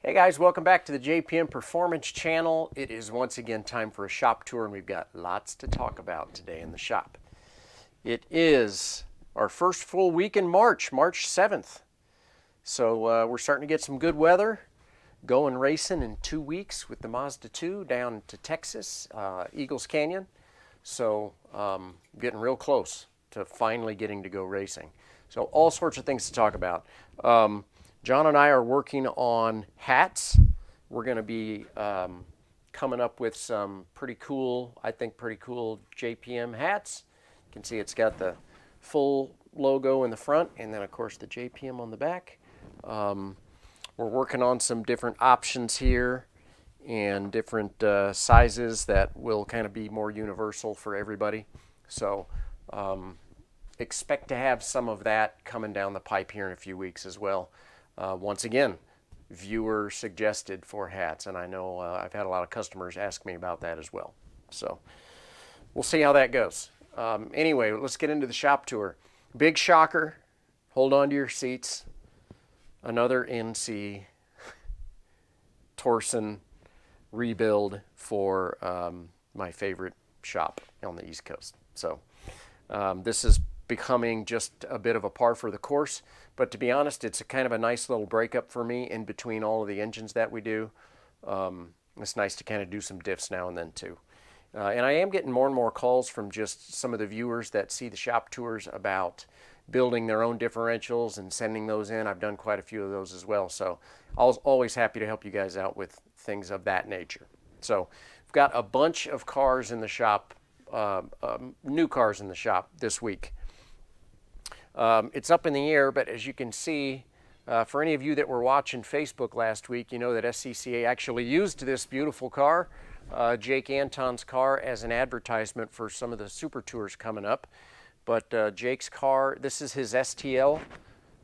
Hey guys, welcome back to the JPM Performance Channel. It is once again time for a shop tour, and we've got lots to talk about today in the shop. It is our first full week in March 7th. So we're starting to get some good weather. Going racing in 2 weeks with the Mazda 2 down to Texas, Eagles Canyon. So getting real close to finally getting to go racing. So all sorts of things to talk about. John and I are working on hats. We're going to be coming up with some pretty cool, I think pretty cool JPM hats. You can see it's got the full logo in the front and then of course the JPM on the back. We're working on some different options here and different sizes that will kind of be more universal for everybody. So expect to have some of that coming down the pipe here in a few weeks as well. Once again, viewer suggested for hats, and I know I've had a lot of customers ask me about that as well. So we'll see how that goes. Anyway, let's get into the shop tour. Big shocker. Hold on to your seats. Another NC Torsen rebuild for my favorite shop on the East Coast. So this is becoming just a bit of a par for the course, but to be honest, it's a kind of a nice little breakup for me in between all of the engines that we do. It's nice to kind of do some diffs now and then too. And I am getting more and more calls from just some of the viewers that see the shop tours about building their own differentials and sending those in. I've done quite a few of those as well, so I was always happy to help you guys out with things of that nature. So we've got a bunch of cars in the shop, new cars in the shop this week. It's up in the air, but as you can see, for any of you that were watching Facebook last week, you know that SCCA actually used this beautiful car, Jake Anton's car, as an advertisement for some of the Super Tours coming up. But Jake's car, this is his STL.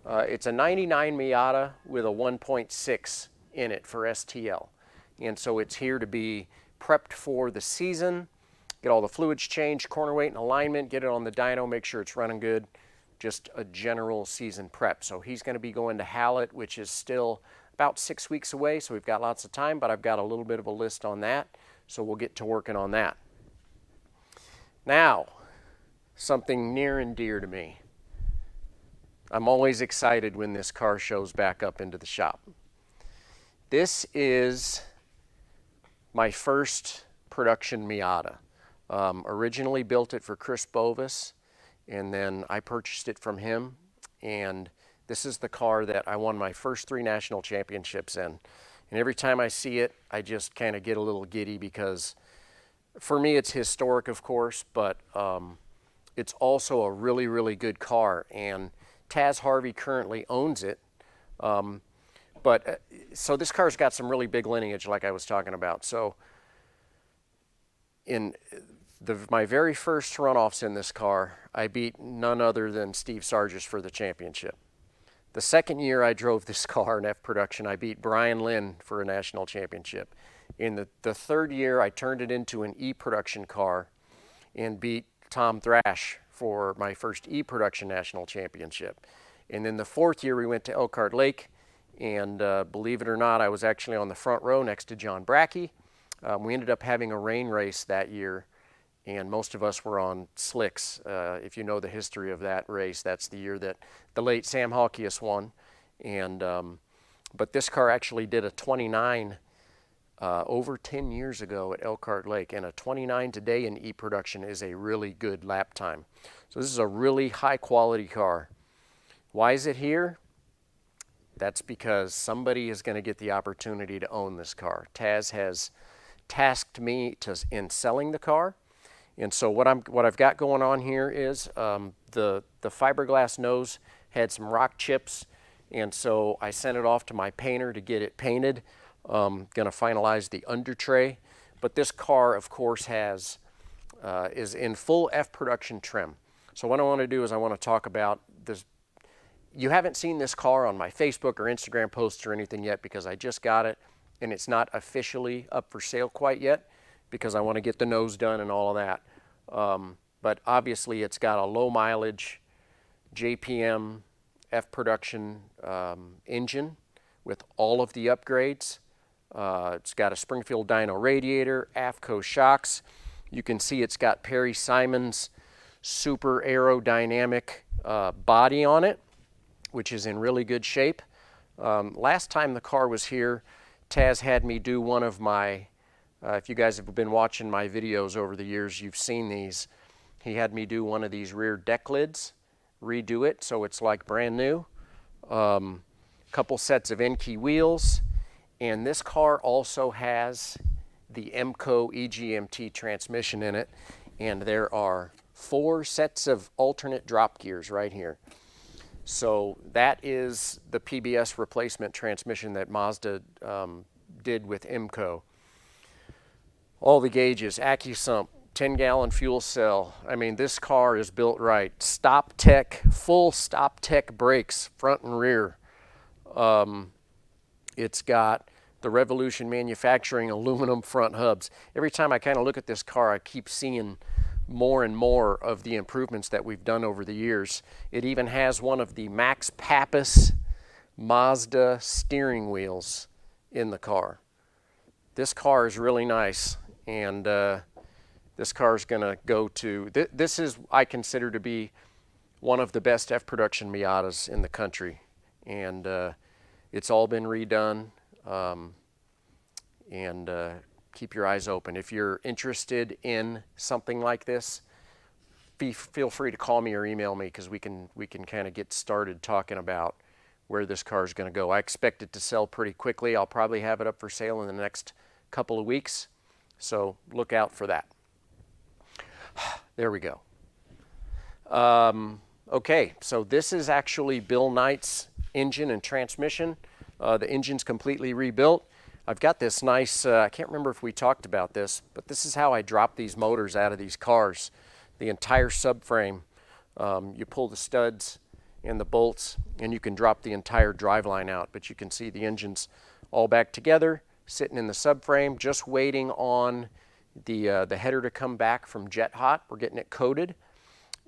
It's a 99 Miata with a 1.6 in it for STL. And so it's here to be prepped for the season, get all the fluids changed, corner weight and alignment, get it on the dyno, make sure it's running good. Just a general season prep. So he's going to be going to Hallett, which is still about 6 weeks away, so we've got lots of time, but I've got a little bit of a list on that, so we'll get to working on that. Now, something near and dear to me. I'm always excited when this car shows back up into the shop. This is my first production Miata. Originally built it for Chris Bovis, and then I purchased it from him, and this is the car that I won my first 3 national championships in. And every time I see it, I just kind of get a little giddy because for me it's historic, of course, but it's also a really, really good car, and Taz Harvey currently owns it. So this car's got some really big lineage like I was talking about. So in my very first runoffs in this car, I beat none other than Steve Sargis for the championship. The second year I drove this car in F production, I beat Brian Lynn for a national championship. In the third year, I turned it into an E production car and beat Tom Thrash for my first E production national championship. And then the fourth year, we went to Elkhart Lake, and believe it or not, I was actually on the front row next to John Brackey. We ended up having a rain race that year, and most of us were on slicks. If you know the history of that race, that's the year that the late Sam Hawkius won. And but this car actually did a 29 over 10 years ago at Elkhart Lake, and a 29 today in E production is a really good lap time. So this is a really high quality car. Why is it here? That's because somebody is going to get the opportunity to own this car. Taz has tasked me in selling the car. And so what I've got going on here is the fiberglass nose had some rock chips, and so I sent it off to my painter to get it painted. Going to finalize the under tray, but this car, of course, is in full F production trim. So what I want to do is I want to talk about this. You haven't seen this car on my Facebook or Instagram posts or anything yet because I just got it, and it's not officially up for sale quite yet, because I want to get the nose done and all of that. But obviously it's got a low mileage JPM F production engine with all of the upgrades. It's got a Springfield dyno radiator, AFCO shocks. You can see it's got Perry Simon's super aerodynamic body on it, which is in really good shape. Last time the car was here, Taz had me do one of my, if you guys have been watching my videos over the years, you've seen these. He had me do one of these rear deck lids, redo it so it's like brand new. Couple sets of Enkei wheels, and this car also has the EMCO EGMT transmission in it, and there are 4 sets of alternate drop gears right here. So that is the PBS replacement transmission that Mazda did with EMCO. All the gauges, AccuSump, 10-gallon fuel cell. I mean, this car is built right. Stop Tech, full Stop Tech brakes, front and rear. It's got the Revolution Manufacturing aluminum front hubs. Every time I kind of look at this car, I keep seeing more and more of the improvements that we've done over the years. It even has one of the Max Pappas Mazda steering wheels in the car. This car is really nice, and this car is going to go to, this is, I consider to be one of the best F-production Miatas in the country, and it's all been redone. Keep your eyes open. If you're interested in something like this, feel free to call me or email me, because we can kind of get started talking about where this car is going to go. I expect it to sell pretty quickly. I'll probably have it up for sale in the next couple of weeks, so look out for that. There we go. Okay, so this is actually Bill Knight's engine and transmission. The engine's completely rebuilt. I've got this nice, I can't remember if we talked about this, but this is how I drop these motors out of these cars. The entire subframe, you pull the studs and the bolts, and you can drop the entire driveline out. But you can see the engine's all back together, sitting in the subframe, just waiting on the header to come back from Jet Hot. We're getting it coated,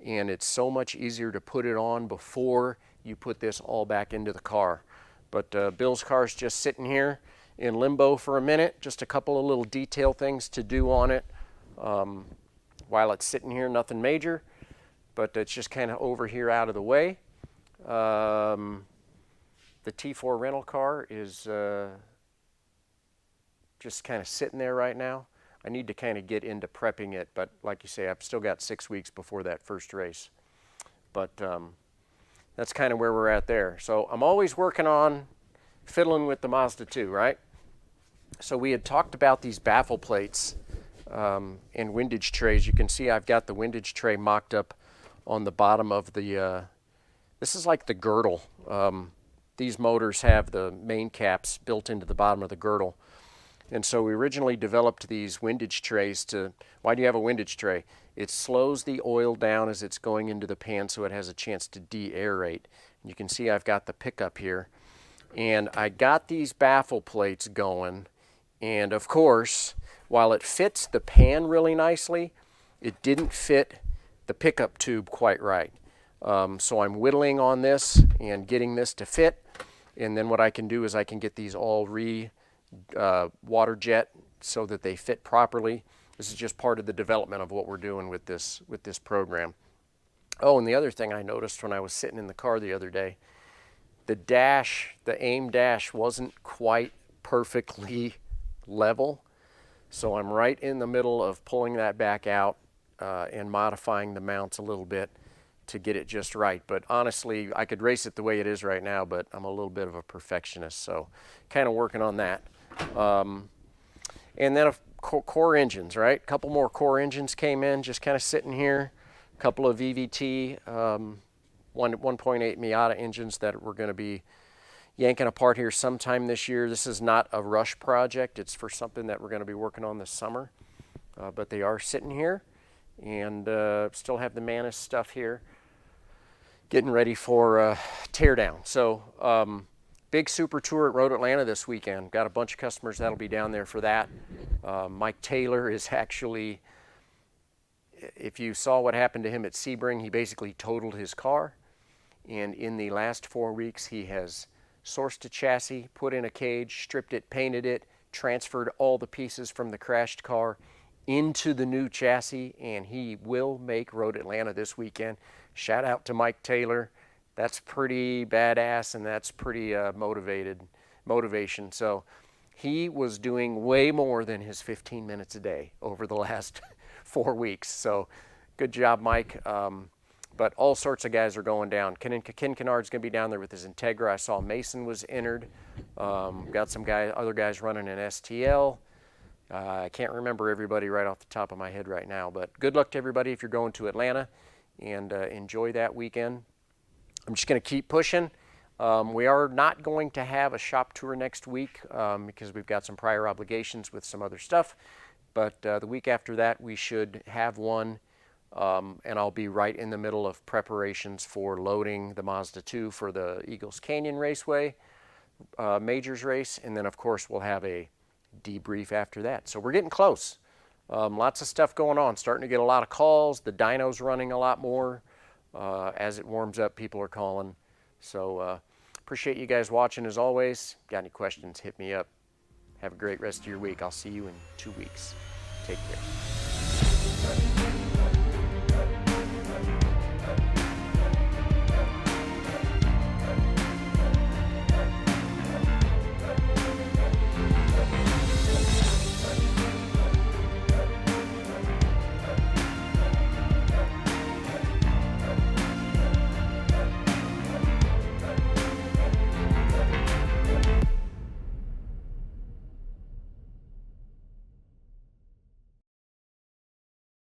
and it's so much easier to put it on before you put this all back into the car. But Bill's car's just sitting here in limbo for a minute. Just a couple of little detail things to do on it while it's sitting here. Nothing major, but it's just kind of over here out of the way. The T4 rental car is just kind of sitting there right now. I need to kind of get into prepping it, but like you say, I've still got 6 weeks before that first race. But that's kind of where we're at there. So I'm always working on fiddling with the Mazda 2, right? So we had talked about these baffle plates and windage trays. You can see I've got the windage tray mocked up on the bottom of the, this is like the girdle. These motors have the main caps built into the bottom of the girdle. And so we originally developed these windage trays to, why do you have a windage tray? It slows the oil down as it's going into the pan so it has a chance to de-aerate. And you can see I've got the pickup here. And I got these baffle plates going, and of course, while it fits the pan really nicely, it didn't fit the pickup tube quite right. So I'm whittling on this and getting this to fit, and then what I can do is I can get these all water jet so that they fit properly. This is just part of the development of what we're doing with this program. Oh, and the other thing I noticed when I was sitting in the car the other day, the dash, the AIM dash wasn't quite perfectly level. So I'm right in the middle of pulling that back out and modifying the mounts a little bit to get it just right. But honestly, I could race it the way it is right now, but I'm a little bit of a perfectionist, so kind of working on that. And then core engines, right? A couple more core engines came in, just kind of sitting here. A couple of VVT 1.8 Miata engines that we're going to be yanking apart here sometime this year. This is not a rush project. It's for something that we're going to be working on this summer. But they are sitting here, and still have the Manus stuff here, getting ready for teardown. So big super tour at Road Atlanta this weekend. Got a bunch of customers that'll be down there for that. Mike Taylor is actually, if you saw what happened to him at Sebring, he basically totaled his car. And in the last 4 weeks, he has sourced a chassis, put in a cage, stripped it, painted it, transferred all the pieces from the crashed car into the new chassis, and he will make Road Atlanta this weekend. Shout out to Mike Taylor. That's pretty badass, and that's pretty motivation. So he was doing way more than his 15 minutes a day over the last 4 weeks. So good job, Mike. But all sorts of guys are going down. Ken Kennard's going to be down there with his Integra. I saw Mason was entered. Got some other guys running an STL. I can't remember everybody right off the top of my head right now. But good luck to everybody if you're going to Atlanta, and enjoy that weekend. I'm just going to keep pushing. We are not going to have a shop tour next week because we've got some prior obligations with some other stuff. But the week after that, we should have one. And I'll be right in the middle of preparations for loading the Mazda 2 for the Eagles Canyon Raceway Majors race. And then, of course, we'll have a debrief after that. So we're getting close. Lots of stuff going on. Starting to get a lot of calls. The dyno's running a lot more. As it warms up, people are calling. So appreciate you guys watching as always. Got any questions, hit me up. Have a great rest of your week. I'll see you in 2 weeks. Take care.